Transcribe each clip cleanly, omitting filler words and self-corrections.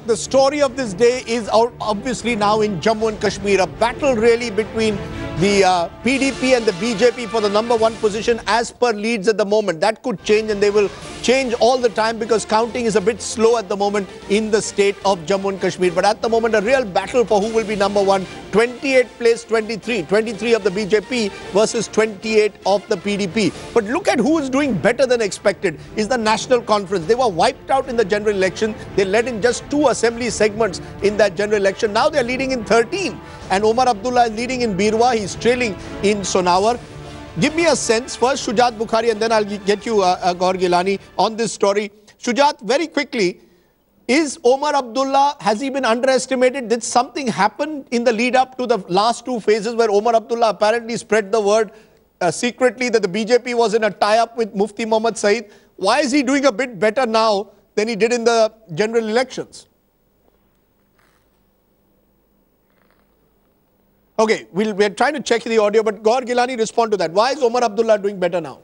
the story of this day is obviously now in Jammu and Kashmir. A battle really between the PDP and the BJP for the #1 position as per leads at the moment. That could change, and they will change all the time because counting is a bit slow at the moment in the state of Jammu and Kashmir. But at the moment, a real battle for who will be #1. 28 plays 23. 23 of the BJP versus 28 of the PDP. But look at who is doing better than expected is the National Conference. They were wiped out in the general election. They led in just 2 assembly segments in that general election. Now they are leading in 13. And Omar Abdullah is leading in Birwa. He's trailing in Sonawar. Give me a sense. First, Shujat Bukhari, and then I'll get you, Gaur Gilani, on this story. Shujat, very quickly, is Omar Abdullah, has he been underestimated? Did something happen in the lead up to the last 2 phases where Omar Abdullah apparently spread the word secretly that the BJP was in a tie-up with Mufti Mohammad Saeed? Why is he doing a bit better now than he did in the general elections? Okay, we're trying to check the audio, but Gaur Gilani, respond to that. Why is Omar Abdullah doing better now?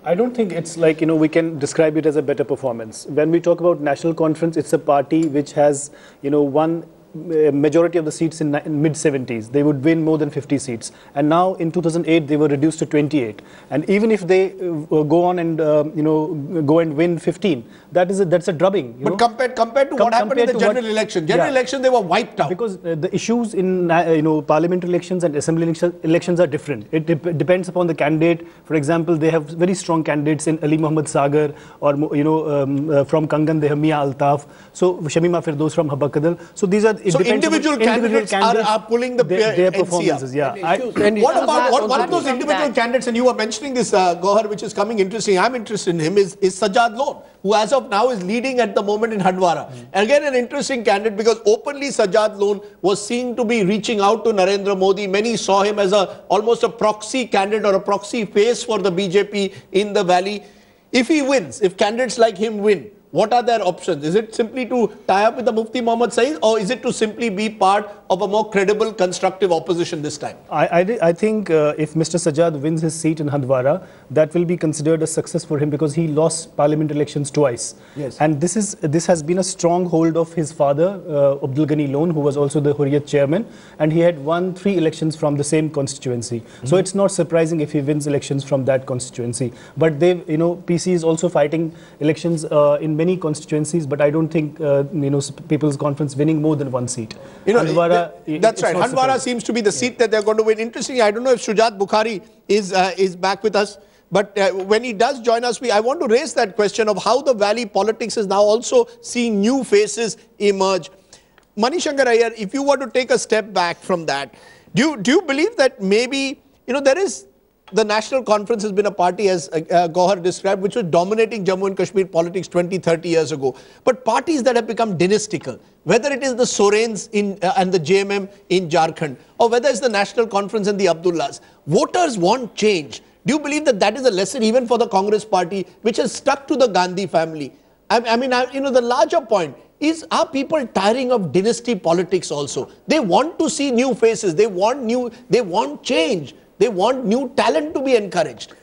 I don't think it's like, we can describe it as a better performance. When we talk about National Conference, it's a party which has, won majority of the seats in mid-70s. They would win more than 50 seats. And now in 2008, they were reduced to 28. And even if they go on and, go and win 15, that's a drubbing. But compared to what happened in the general election, they were wiped out. Because the issues in, parliamentary elections and assembly elections are different. It depends upon the candidate. For example, they have very strong candidates in Ali Muhammad Sagar, or, from Kangan, they have Mia Altaf. So Shamima Firdaus from Habakadal. So these are individual candidates are pulling their performances. Yeah. What about one of those individual candidates, and you were mentioning this, Gohar, which is coming interesting. I'm interested in him, is Sajjad Lone, who as of now is leading at the moment in Handwara. Again, an interesting candidate because openly Sajjad Lone was seen to be reaching out to Narendra Modi. Many saw him as almost a proxy candidate or a proxy face for the BJP in the valley. If he wins, if candidates like him win, what are their options? Is it simply to tie up with the Mufti Mohammad Saeed, or is it to simply be part of a more credible, constructive opposition this time? I think if Mr. Sajjad wins his seat in Handwara, that will be considered a success for him because he lost parliament elections twice. Yes. And this has been a stronghold of his father, Abdul Ghani Lone, who was also the Hurriyat chairman, and he had won 3 elections from the same constituency. So it's not surprising if he wins elections from that constituency. But they, PC is also fighting elections in many constituencies, but I don't think People's Conference winning more than 1 seat. Handwara, that's right. Handwara seems to be the seat that they're going to win. Interestingly, I don't know if Shujat Bukhari is back with us, but when he does join us, I want to raise that question of how the valley politics is now also seeing new faces emerge. Manishankar Iyer, if you were to take a step back from that, do you believe that maybe there is the National Conference has been a party, as Gohar described, which was dominating Jammu and Kashmir politics 20-30 years ago. But parties that have become dynastical, whether it is the Sorens and the JMM in Jharkhand, or whether it's the National Conference and the Abdullahs, voters want change. Do you believe that is a lesson even for the Congress party, which has stuck to the Gandhi family? I mean, the larger point is, are people tiring of dynasty politics also? They want to see new faces. They want change. They want new talent to be encouraged.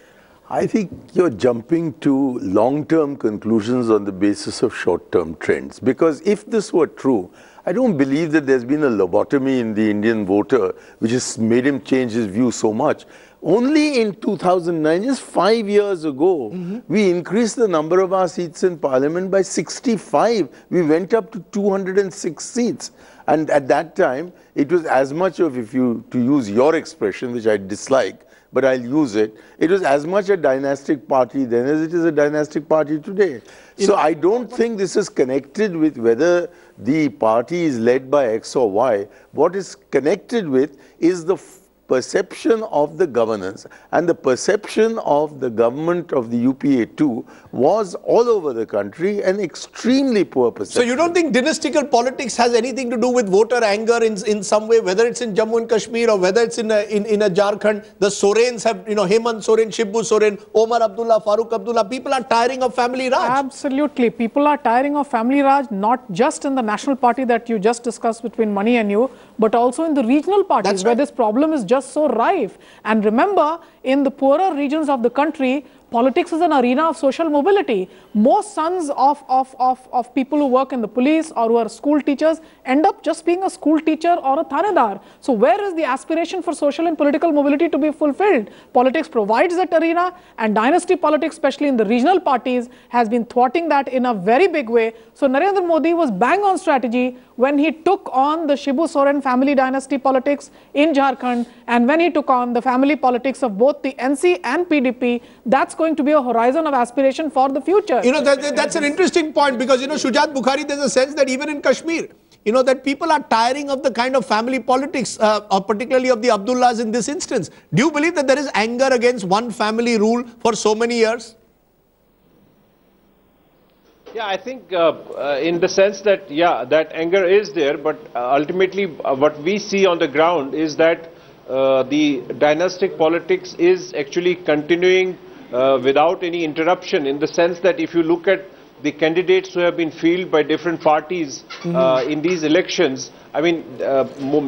I think you're jumping to long-term conclusions on the basis of short-term trends. Because if this were true, I don't believe that there's been a lobotomy in the Indian voter which has made him change his view so much. Only in 2009, just 5 years ago, we increased the number of our seats in parliament by 65. We went up to 206 seats. And at that time, it was as much of, to use your expression, which I dislike, but I'll use it, it was as much a dynastic party then as it is a dynastic party today. So I don't think this is connected with whether the party is led by X or Y. What is connected with is the perception of the governance, and the perception of the government of the UPA2 was all over the country an extremely poor perception. So you don't think dynastical politics has anything to do with voter anger in some way, whether it's in Jammu and Kashmir or whether it's in a Jharkhand? The Sorens have, Hemant Soren, Shibbu Soren, Omar Abdullah, Farooq Abdullah. People are tiring of family Raj. Absolutely. People are tiring of family Raj, not just in the national party that you just discussed between Mani and you, but also in the regional parties where this problem is just so rife. And remember, in the poorer regions of the country, politics is an arena of social mobility. Most sons of people who work in the police or who are school teachers end up just being a school teacher or a thanedar. So where is the aspiration for social and political mobility to be fulfilled? Politics provides that arena, and dynasty politics, especially in the regional parties, has been thwarting that in a very big way. So Narendra Modi was bang on strategy when he took on the Shibu Soren family dynasty politics in Jharkhand, and when he took on the family politics of both the NC and PDP. That's going to be a horizon of aspiration for the future. You know, that's an interesting point, because, you know, Shujat Bukhari, there's a sense that even in Kashmir, you know, that people are tiring of the kind of family politics, particularly of the Abdullahs in this instance. Do you believe that there is anger against one family rule for so many years? Yeah, I think in the sense that, yeah, that anger is there, but ultimately what we see on the ground is that the dynastic politics is actually continuing without any interruption, in the sense that if you look at the candidates who have been fielded by different parties in these elections, I mean,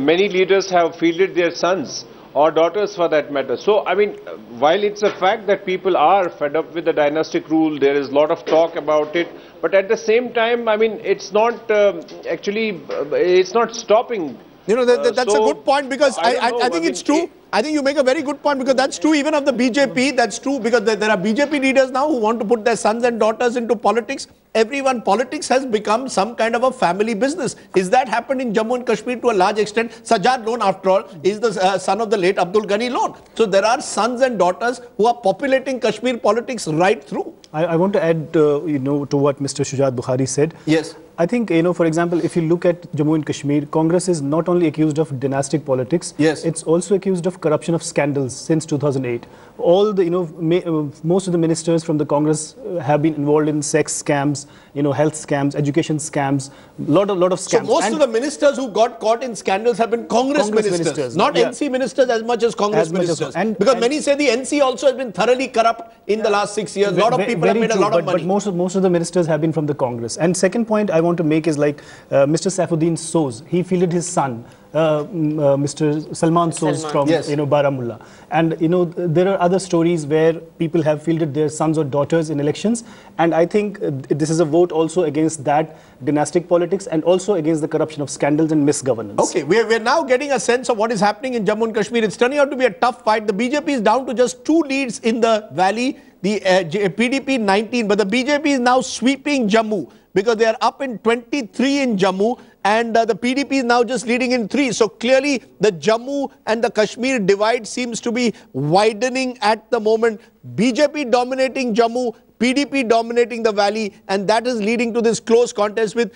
many leaders have fielded their sons or daughters for that matter. So, I mean, while it's a fact that people are fed up with the dynastic rule, there is a lot of talk about it, but at the same time, I mean, it's not it's not stopping. You know, that's a good point, because I think it's true. I think you make a very good point, because that's true even of the BJP. That's true because there are BJP leaders now who want to put their sons and daughters into politics. Politics has become some kind of a family business. Is that happened in Jammu and Kashmir to a large extent? Sajjad Lone, after all, is the son of the late Abdul Ghani Lone. So there are sons and daughters who are populating Kashmir politics right through. I want to add, you know, to what Mr. Shujat Bukhari said. Yes. I think, you know, for example, if you look at Jammu and Kashmir, Congress is not only accused of dynastic politics, yes, it's also accused of corruption of scandals since 2008. All the, you know, most of the ministers from the Congress have been involved in sex scams, you know, health scams, education scams, lot of scams. So most of the ministers who got caught in scandals have been Congress ministers, not NC ministers as much as Congress ministers. Because many say the NC also has been thoroughly corrupt in the last 6 years. A lot of people have made a lot of money. But most of the ministers have been from the Congress. And second point I want to make is like Mr. Saifuddin Soz. He fielded his son, Mr. Salman Soz from, yes, you know, Baramulla. And, you know, there are other stories where people have fielded their sons or daughters in elections. And I think this is a vote also against that dynastic politics and also against the corruption of scandals and misgovernance. Okay, we're now getting a sense of what is happening in Jammu and Kashmir. It's turning out to be a tough fight. The BJP is down to just 2 leads in the valley, the PDP 19, but the BJP is now sweeping Jammu, because they are up in 23 in Jammu, and the PDP is now just leading in 3. So clearly the Jammu and the Kashmir divide seems to be widening at the moment. BJP dominating Jammu, PDP dominating the valley, and that is leading to this close contest with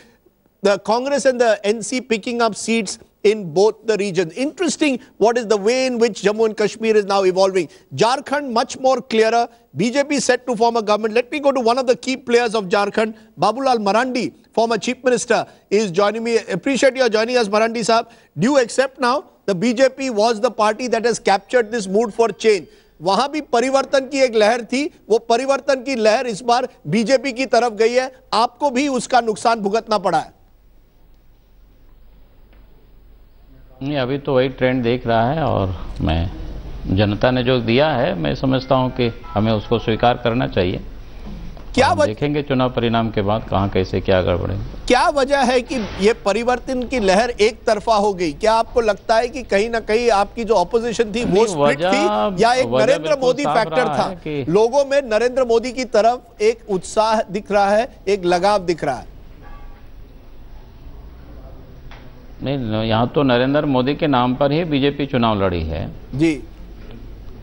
the Congress and the NC picking up seats in both the regions. Interesting what is the way in which Jammu and Kashmir is now evolving. Jharkhand much more clearer. BJP set to form a government. Let me go to one of the key players of Jharkhand. Babulal Marandi, former Chief Minister, is joining me. Appreciate your joining us, Marandi Saab. Do you accept now the BJP was the party that has captured this mood for change? वहां भी परिवर्तन की एक लहर थी, वो परिवर्तन की लहर इस बार बीजेपी की तरफ गई है, आपको भी उसका नुकसान भुगतना पड़ा है? नहीं, अभी तो वही ट्रेंड देख रहा है, और मैं जनता ने जो दिया है, मैं समझता हूं कि हमें उसको स्वीकार करना चाहिए। क्या देखेंगे चुनाव परिणाम के बाद कहां कैसे क्या गड़बड़ेगा। क्या वजह है कि ये परिवर्तन की लहर एक तरफा हो गई? क्या आपको लगता है कि कहीं ना कहीं आपकी जो ऑपोजिशन थी वो स्प्लिट थी, या एक नरेंद्र मोदी फैक्टर था? लोगों में नरेंद्र मोदी की तरफ एक उत्साह दिख रहा है, एक लगाव दिख रहा है। नहीं, यहाँ तो नरेंद्र मोदी के नाम पर ही बीजेपी चुनाव लड़ी है। जी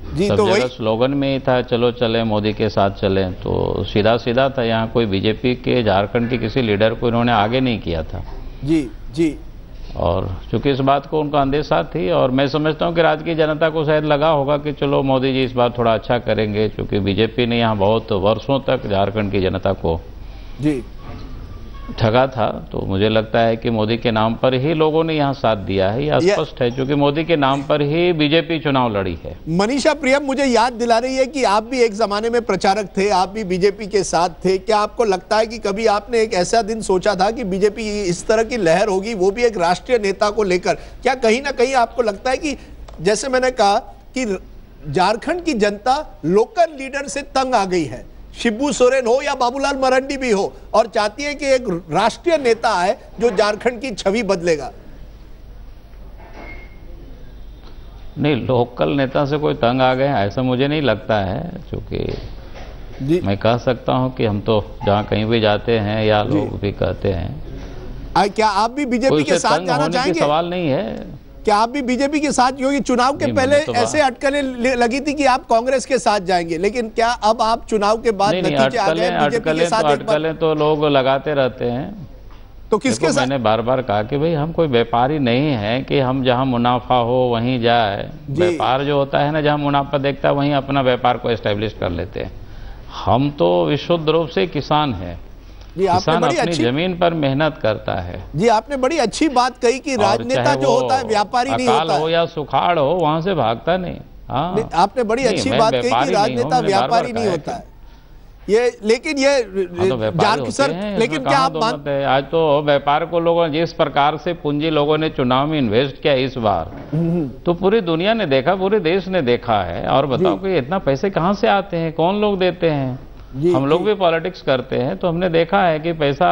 जी, सब तो जगह स्लोगन में ही था, चलो चले मोदी के साथ चले, तो सीधा सीधा था। यहाँ कोई बीजेपी के झारखंड के किसी लीडर को इन्होंने आगे नहीं किया था। जी जी, और चूंकि इस बात को उनका अंदेशा थी, और मैं समझता हूँ कि राज्य की जनता को शायद लगा होगा कि चलो मोदी जी इस बार थोड़ा अच्छा करेंगे, क्योंकि बीजेपी ने यहाँ बहुत वर्षों तक झारखंड की जनता को जी ठगा था। तो मुझे लगता है कि मोदी के नाम पर ही लोगों ने यहाँ साथ दिया है, यह स्पष्ट है, क्योंकि मोदी के नाम पर ही बीजेपी चुनाव लड़ी है। मनीषा प्रियम मुझे याद दिला रही है कि आप भी एक जमाने में प्रचारक थे, आप भी बीजेपी के साथ थे। क्या आपको लगता है कि कभी आपने एक ऐसा दिन सोचा था कि बीजेपी इस तरह की लहर होगी, वो भी एक राष्ट्रीय नेता को लेकर? क्या कहीं ना कहीं आपको लगता है कि जैसे मैंने कहा कि झारखंड की जनता लोकल लीडर से तंग आ गई है, शिबू सोरेन हो या बाबूलाल मरांडी भी हो, और चाहती है कि एक राष्ट्रीय नेता आए जो झारखंड की छवि बदलेगा। नहीं, लोकल नेता से कोई तंग आ गए ऐसा मुझे नहीं लगता है, क्योंकि मैं कह सकता हूं कि हम तो जहां कहीं भी जाते हैं या लोग भी कहते हैं। क्या आप भी बीजेपी के साथ जाना चाहेंगे? सवाल नहीं है। क्या आप भी बीजेपी के साथ, क्योंकि चुनाव के पहले तो ऐसे अटकलें लगी थी कि आप कांग्रेस के साथ जाएंगे, लेकिन क्या अब आप चुनाव के बाद नतीजे आ गए बीजेपी के साथ? अटकलें तो लोग लगाते रहते हैं, तो किसके साथ? मैंने बार बार कहा कि भाई हम कोई व्यापारी नहीं है कि हम जहां मुनाफा हो वहीं जाए। व्यापार जो होता है ना, जहां मुनाफा देखता है वहीं अपना व्यापार को एस्टेब्लिश कर लेते हैं। हम तो विशुद्ध रूप से किसान हैं, किसान अपनी जमीन पर मेहनत करता है। जी, आपने बड़ी अच्छी बात कही कि राजनेता जो होता है व्यापारी नहीं होता है। हो या सुखाड़ हो, वहां से भागता नहीं। हाँ, आपने बड़ी अच्छी बात कही कि राजनेता व्यापारी नहीं होता है। ये लेकिन ये सर, लेकिन क्या आप मानते हैं? आज तो व्यापार को लोगों जिस प्रकार से पूंजी लोगों ने चुनाव में इन्वेस्ट किया इस बार, तो पूरी दुनिया ने देखा, पूरे देश ने देखा है। और बताओ कि इतना पैसे कहां से आते हैं, कौन लोग देते हैं? हम लोग भी पॉलिटिक्स करते हैं तो हमने देखा है कि पैसा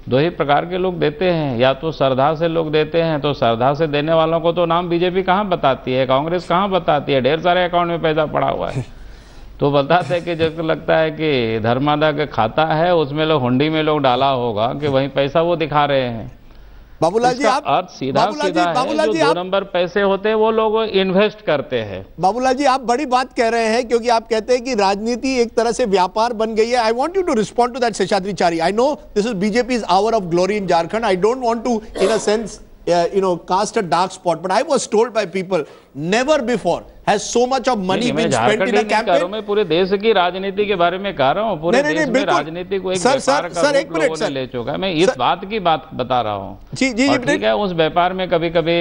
दो ही प्रकार के लोग देते हैं, या तो श्रद्धा से लोग देते हैं, तो श्रद्धा से देने वालों को तो नाम बीजेपी कहां बताती है, कांग्रेस कहां बताती है। ढेर सारे अकाउंट में पैसा पड़ा हुआ है तो बताते हैं कि जब लगता है कि धर्मादा का खाता है उसमें लोग हुंडी में लोग डाला होगा कि वहीं पैसा वो दिखा रहे हैं। बाबूलाल जी, आप सीधा जो 2 नंबर पैसे होते हैं वो लोग इन्वेस्ट करते हैं। बाबूलाल जी, आप बड़ी बात कह रहे हैं, क्योंकि आप कहते हैं कि राजनीति एक तरह से व्यापार बन गई है। I want you to respond to that, Seshadri Chari. I know this is BJP's hour of glory in Jharkhand. I don't want to, in a sense, cast a dark spot, but I was told by people never before has so much of money been spent in a campaign. मैं पूरे देश की राजनीति के बारे में कह रहा हूँ। पूरे देश में राजनीति को एक व्यापार का रूप लोगों ने ले चुका है। मैं इस बात की बात बता रहा हूँ। ठीक है, उस व्यापार में कभी कभी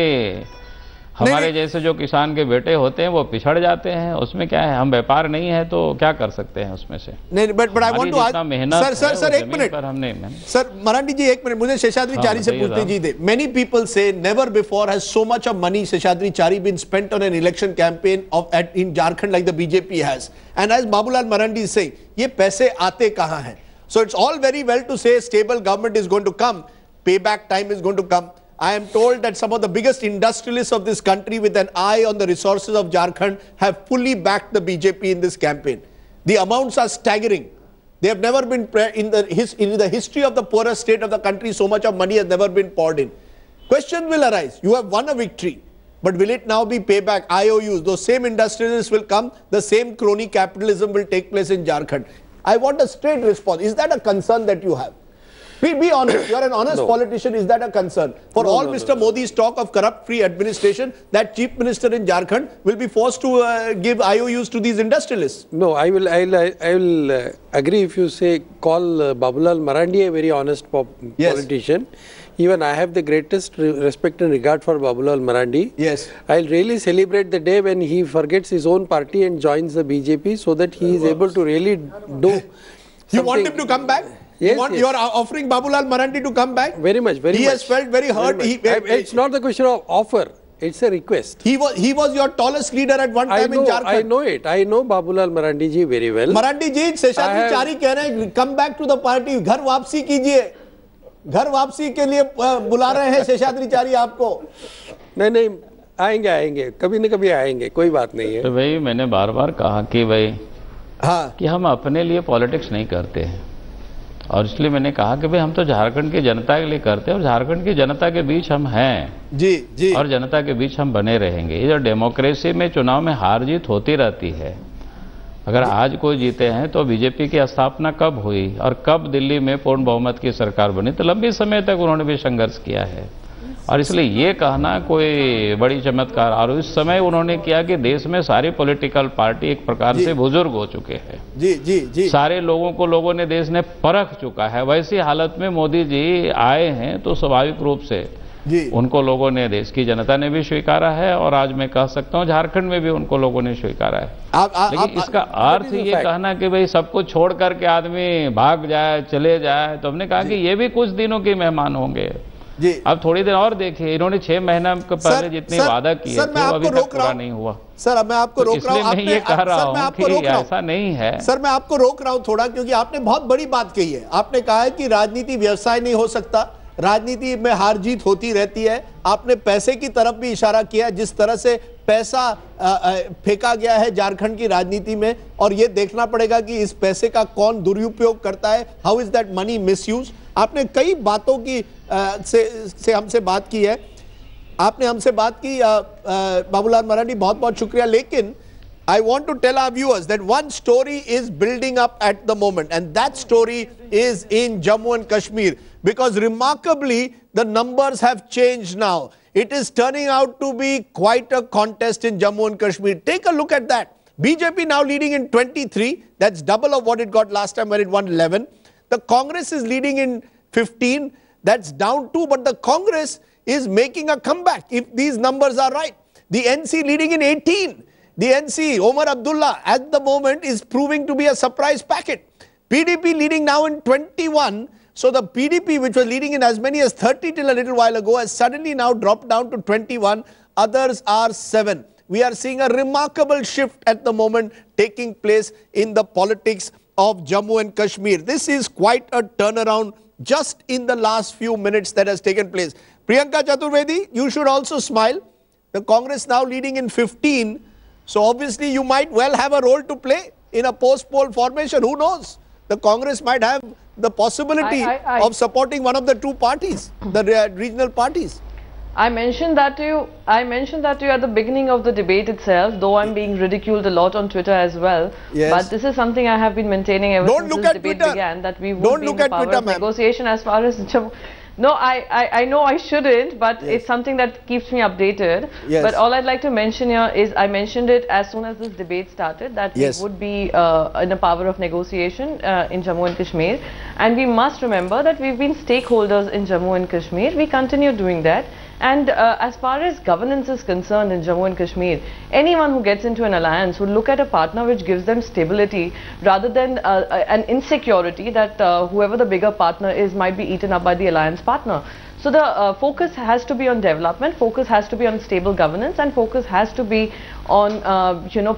हमारे जैसे जो किसान के बेटे होते हैं वो पिछड़ जाते हैं। उसमें क्या है, हम व्यापार नहीं है तो क्या कर सकते हैं उसमें से? नहीं, बट आई वांट टू मेहनत सर एक मिनट सर मरांडी जी, एक मिनट मुझे शेषाद्री चारी से पूछते जी दे। Many people say never before has so much of money, Seshadri Chari, been spent on an election campaign in Jharkhand like the BJP has, and as Babulal Marandi say ये पैसे आते कहां हैं? So it's all very well to say stable government is going to come, pay back time is going to come. I am told that some of the biggest industrialists of this country with an eye on the resources of Jharkhand have fully backed the BJP in this campaign. The amounts are staggering. They have never been, in the history of the poorest state of the country, so much of money has never been poured in. Question will arise. You have won a victory, but will it now be payback, IOUs? Those same industrialists will come, the same crony capitalism will take place in Jharkhand. I want a straight response. Is that a concern that you have? Be honest. You are an honest politician. Is that a concern? For all Mr. Modi's talk of corrupt-free administration, that chief minister in Jharkhand will be forced to give IOUs to these industrialists. No, I will agree if you say call Babulal Marandi a very honest politician. Even I have the greatest respect and regard for Babulal Marandi. Yes. I'll really celebrate the day when he forgets his own party and joins the BJP, so that he is able to really do. You want him to come back? Yes, you are offering Babulal Marandi to come back? Very much, very much. He has felt very hurt. It's not the question of offer. It's a request. He was your tallest leader at one time in Jharkhand. I know it. I know Babulal Marandi ji very well. Marandi ji, Seshadri Chari कह रहे हैं, come back to the party. घर वापसी कीजिए. घर वापसी के लिए बुला रहे हैं शेषाद्री चारी आपको. नहीं, आएंगे. कभी न कभी आएंगे. कोई बात नहीं है. तो भाई मैंने बार-बार कहा कि भाई कि हम अपने लिए पॉलिटिक्स नहीं करते हैं, और इसलिए मैंने कहा कि भाई हम तो झारखंड की जनता के लिए करते हैं, और झारखंड की जनता के बीच हम हैं जी, और जनता के बीच हम बने रहेंगे। ये जो डेमोक्रेसी में चुनाव में हार जीत होती रहती है, अगर आज कोई जीते हैं तो बीजेपी की स्थापना कब हुई और कब दिल्ली में पूर्ण बहुमत की सरकार बनी, तो लंबी समय तक उन्होंने भी संघर्ष किया है। और इसलिए ये कहना कोई बड़ी चमत्कार, और उस समय उन्होंने किया कि देश में सारी पॉलिटिकल पार्टी एक प्रकार से बुजुर्ग हो चुके हैं। जी। सारे लोगों ने देश ने परख चुका है। वैसी हालत में मोदी जी आए हैं तो स्वाभाविक रूप से उनको लोगों ने, देश की जनता ने भी स्वीकारा है, और आज मैं कह सकता हूं झारखंड में भी उनको लोगों ने स्वीकारा है। लेकिन इसका अर्थ ये कहना कि भाई सब कुछ छोड़ करके आदमी भाग जाए, चले जाए, तो हमने कहा कि ये भी कुछ दिनों के मेहमान होंगे। अब थोड़ी देर और देखिए, इन्होंने 6 महीना पहले जितने वादा किए थे वो अभी तक पूरा नहीं हुआ। सर मैं आपको रोक रहा हूँ, मैं ये कह रहा हूँ कि ऐसा नहीं है। सर मैं आपको रोक रहा हूँ थोड़ा, क्योंकि आपने बहुत बड़ी बात कही है। आपने कहा है कि राजनीति व्यवसाय नहीं हो सकता, राजनीति में हार जीत होती रहती है। आपने पैसे की तरफ भी इशारा किया, जिस तरह से पैसा फेंका गया है झारखंड की राजनीति में, और ये देखना पड़ेगा कि इस पैसे का कौन दुरुपयोग करता है, how is that money misuse. आपने कई बातों की से हमसे बात की है, आपने हमसे बात की बाबूलाल मरांडी, बहुत बहुत शुक्रिया। लेकिन I want to tell our viewers that one story is building up at the moment, and that story is in Jammu and Kashmir, because remarkably the numbers have changed now. It is turning out to be quite a contest in Jammu and Kashmir. Take a look at that. BJP now leading in 23, that's double of what it got last time when it won 11. The Congress is leading in 15, that's down 2, but the Congress is making a comeback if these numbers are right. The NC leading in 18. The NC, Omar Abdullah, at the moment is proving to be a surprise packet. PDP leading now in 21. So the PDP, which was leading in as many as 30 till a little while ago, has suddenly now dropped down to 21. Others are 7. We are seeing a remarkable shift at the moment taking place in the politics of Jammu and Kashmir. This is quite a turnaround just in the last few minutes that has taken place. Priyanka Chaturvedi, you should also smile. The Congress now leading in 15. So obviously you might well have a role to play in a post-poll formation. Who knows? The Congress might have the possibility of supporting one of the two parties, the regional parties. I mentioned that to you. I mentioned that to you at the beginning of the debate itself, though I'm being ridiculed a lot on Twitter as well. Yes. But this is something I have been maintaining ever since this debate began, that we would be in the power of negotiation as far as No, I know I shouldn't, but it's something that keeps me updated. Yes. But all I'd like to mention here is I mentioned it as soon as this debate started, that we would be in the power of negotiation in Jammu and Kashmir. And we must remember that we've been stakeholders in Jammu and Kashmir. We continue doing that. And as far as governance is concerned in Jammu and Kashmir, anyone who gets into an alliance would look at a partner which gives them stability rather than an insecurity that whoever the bigger partner is might be eaten up by the alliance partner. So the focus has to be on development, focus has to be on stable governance, and focus has to be on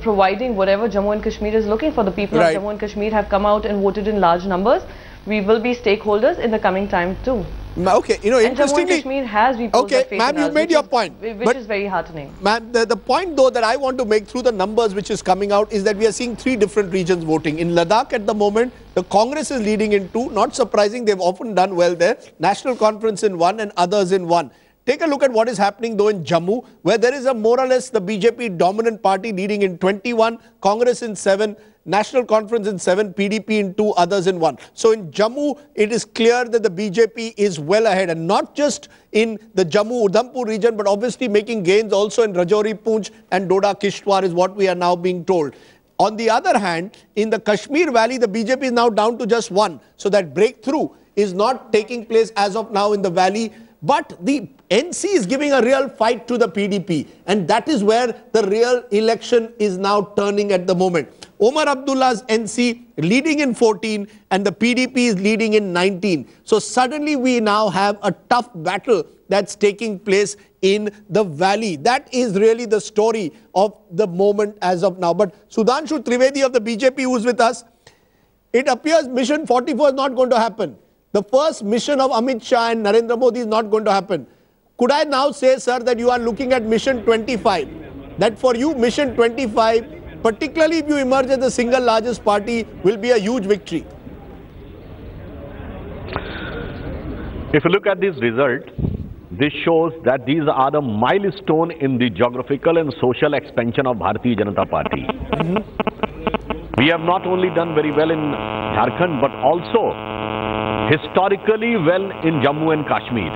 providing whatever Jammu and Kashmir is looking for. The people of Jammu and Kashmir have come out and voted in large numbers. We will be stakeholders in the coming time too. Okay, interestingly, Jammu and Kashmir has reposed their faith in us, ma'am, you made your point. Which is very heartening. Ma'am, the point though that I want to make through the numbers which is coming out is that we are seeing 3 different regions voting. In Ladakh at the moment, the Congress is leading in 2. Not surprising, they've often done well there. National Conference in 1 and others in 1. Take a look at what is happening though in Jammu, where there is a more or less the BJP dominant party leading in 21, Congress in 7, National Conference in 7, PDP in 2, others in 1. So in Jammu, it is clear that the BJP is well ahead, and not just in the Jammu-Udhampur region, but obviously making gains also in Rajouri, Poonch and Doda-Kishtwar is what we are now being told. On the other hand, in the Kashmir Valley, the BJP is now down to just 1. So that breakthrough is not taking place as of now in the valley. But the NC is giving a real fight to the PDP, and that is where the real election is now turning at the moment. Omar Abdullah's NC leading in 14 and the PDP is leading in 19. So suddenly we now have a tough battle that's taking place in the valley. That is really the story of the moment as of now. But Sudhanshu Trivedi of the BJP, who is with us, it appears Mission 44 is not going to happen. The first mission of Amit Shah and Narendra Modi is not going to happen. Could I now say, sir, that you are looking at Mission 25? That for you, Mission 25, particularly if you emerge as the single largest party, will be a huge victory? If you look at this result, this shows that these are the milestone in the geographical and social expansion of Bharatiya Janata Party. We have not only done very well in Jharkhand, but also historically well in Jammu and Kashmir.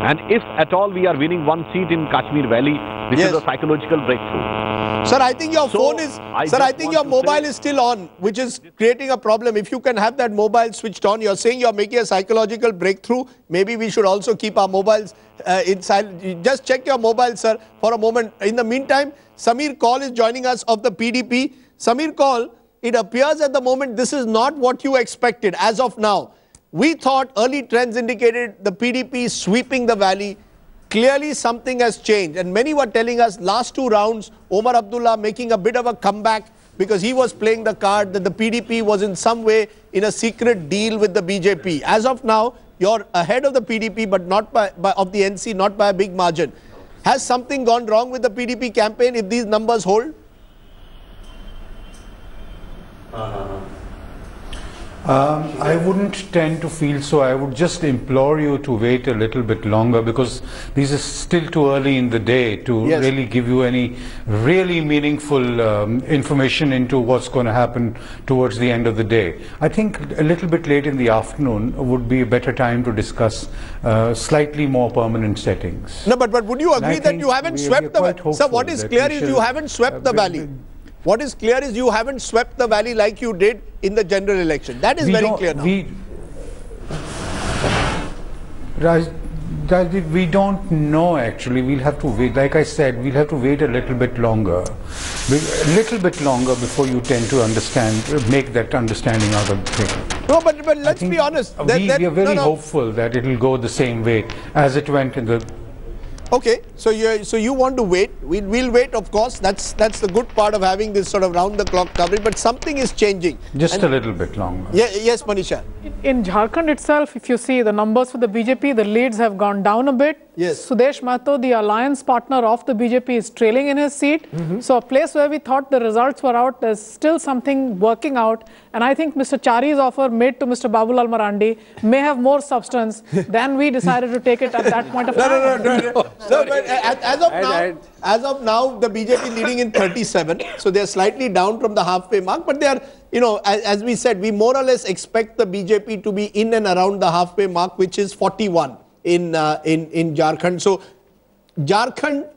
And if at all we are winning 1 seat in Kashmir Valley, this is a psychological breakthrough. Sir, I think your phone is, sir, I think your mobile is still on, which is creating a problem. If you can have that mobile switched on, you're saying you're making a psychological breakthrough. Maybe we should also keep our mobiles inside. Just check your mobile, sir, for a moment. In the meantime, Samir Kaul is joining us of the PDP. Samir Kaul, it appears at the moment this is not what you expected as of now. we thought early trends indicated the PDP sweeping the valley. Clearly something has changed, and many were telling us last 2 rounds, Omar Abdullah making a bit of a comeback because he was playing the card that the PDP was in some way in a secret deal with the BJP. As of now, you're ahead of the PDP, but not of the NC, not by a big margin. Has something gone wrong with the PDP campaign if these numbers hold? I wouldn't tend to feel so. I would just implore you to wait a little bit longer, because these are still too early in the day to really give you any really meaningful information into what's going to happen towards the end of the day. I think a little bit late in the afternoon would be a better time to discuss slightly more permanent settings. No, but would you agree that you haven't swept the valley? Sir, what is clear is you haven't swept the valley. What is clear is you haven't swept the valley like you did in the general election. That is very clear now. We don't know actually. We'll have to wait. Like I said, we'll have to wait a little bit longer. A little bit longer before you tend to understand, make that understanding out of the thing. No, but let's be honest. We are very hopeful that it will go the same way as it went in the... Okay, so you want to wait. We'll wait, of course. That's the good part of having this sort of round-the-clock coverage. But something is changing. Just a little bit longer. Yeah, yes, Manisha. In Jharkhand itself, if you see the numbers for the BJP, the leads have gone down a bit. Yes. Sudesh Mahto, the alliance partner of the BJP, is trailing in his seat. So a place where we thought the results were out, there's still something working out. And I think Mr. Chari's offer made to Mr. Babulal Marandi may have more substance than we decided to take it at that point of time. No. So, but as of now, the BJP leading in 37. So they're slightly down from the halfway mark. But they are, you know, as we said, we more or less expect the BJP to be in and around the halfway mark, which is 41 in Jharkhand. So Jharkhand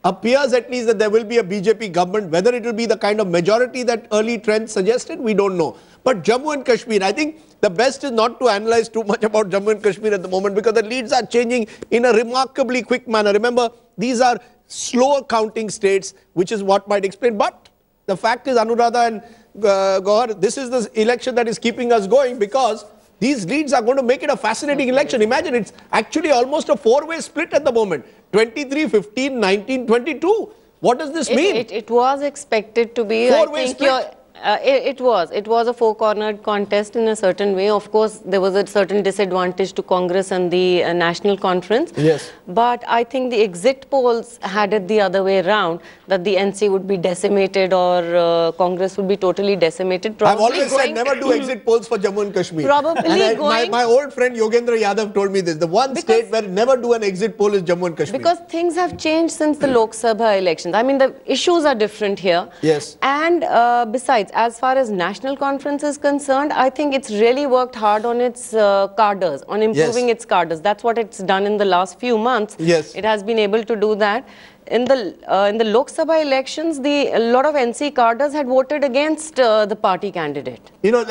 appears at least that there will be a BJP government. Whether it will be the kind of majority that early trends suggested, we don't know. But Jammu and Kashmir, I think the best is not to analyze too much about Jammu and Kashmir at the moment, because the leads are changing in a remarkably quick manner. Remember, these are slower counting states, which is what might explain. But the fact is, Anuradha and Gauhar, this is the election that is keeping us going, because these leads are going to make it a fascinating election. Imagine, it's actually almost a 4-way split at the moment. 23, 15, 19, 22. What does this mean? It was expected to be, Four-way split. It was a four-cornered contest in a certain way. Of course, there was a certain disadvantage to Congress and the National Conference. Yes. But I think the exit polls had it the other way around, that the NC would be decimated or Congress would be totally decimated. Probably I've always said never do exit polls for Jammu and Kashmir. Probably my old friend Yogendra Yadav told me this. The one state where never do an exit poll is Jammu and Kashmir. Because things have changed since the Lok Sabha elections. I mean, the issues are different here. Yes. And besides, as far as National Conference is concerned, I think it's really worked hard on its cadres, on improving its cadres. That's what it's done in the last few months. Yes. It has been able to do that. In the Lok Sabha elections, a lot of NC cadres had voted against the party candidate. You know,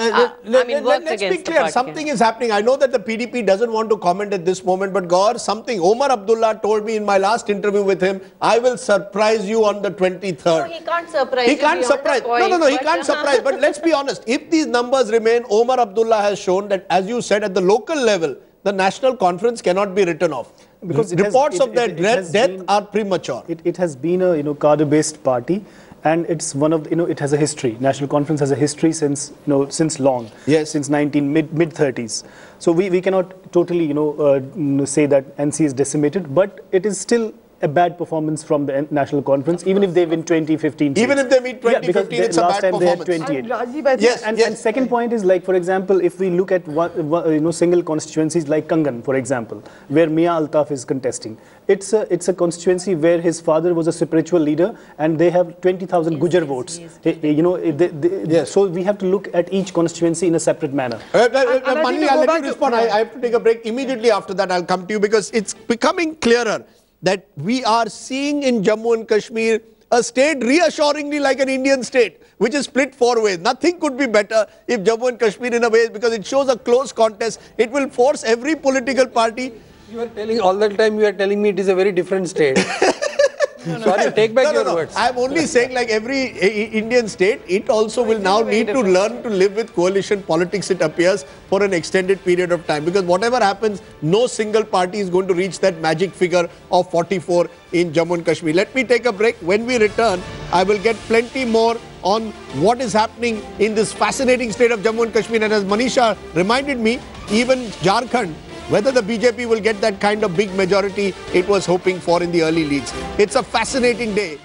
let's be clear. Something is happening. I know that the PDP doesn't want to comment at this moment, but Gaur, Omar Abdullah told me in my last interview with him, I will surprise you on the 23rd. No, he can't surprise. He can't surprise. No, he can't surprise. But let's be honest. If these numbers remain, Omar Abdullah has shown that, as you said, at the local level, the National Conference cannot be written off. Because reports of their death are premature. It has been a cadre-based party, and it's one of it has a history. National Conference has a history since since long. Yes. Since mid 30s. So we cannot totally say that NC is decimated, but it is still a bad performance from the National Conference, even if they win 2015. Even if they win 2015, it's a bad performance. They had 28. And second point is, like, for example, if we look at single constituencies like Kangan, for example, where Mia Altaf is contesting, it's a constituency where his father was a spiritual leader, and they have 20,000 Gujar votes. So we have to look at each constituency in a separate manner. Mani, I'll let you respond. I have to take a break. Immediately after that, I'll come to you, because it's becoming clearer that we are seeing in Jammu and Kashmir a state reassuringly like an Indian state, which is split 4 ways. Nothing could be better if Jammu and Kashmir, in a way, because it shows a close contest. It will force every political party. You are telling all the time, you are telling me it is a very different state. Sorry, take back your words. I'm only saying, like every Indian state, it also will now need to learn to live with coalition politics, it appears, for an extended period of time. Because whatever happens, no single party is going to reach that magic figure of 44 in Jammu and Kashmir. Let me take a break. When we return, I will get plenty more on what is happening in this fascinating state of Jammu and Kashmir. And as Manisha reminded me, even Jharkhand, whether the BJP will get that kind of big majority it was hoping for in the early leads. It's a fascinating day.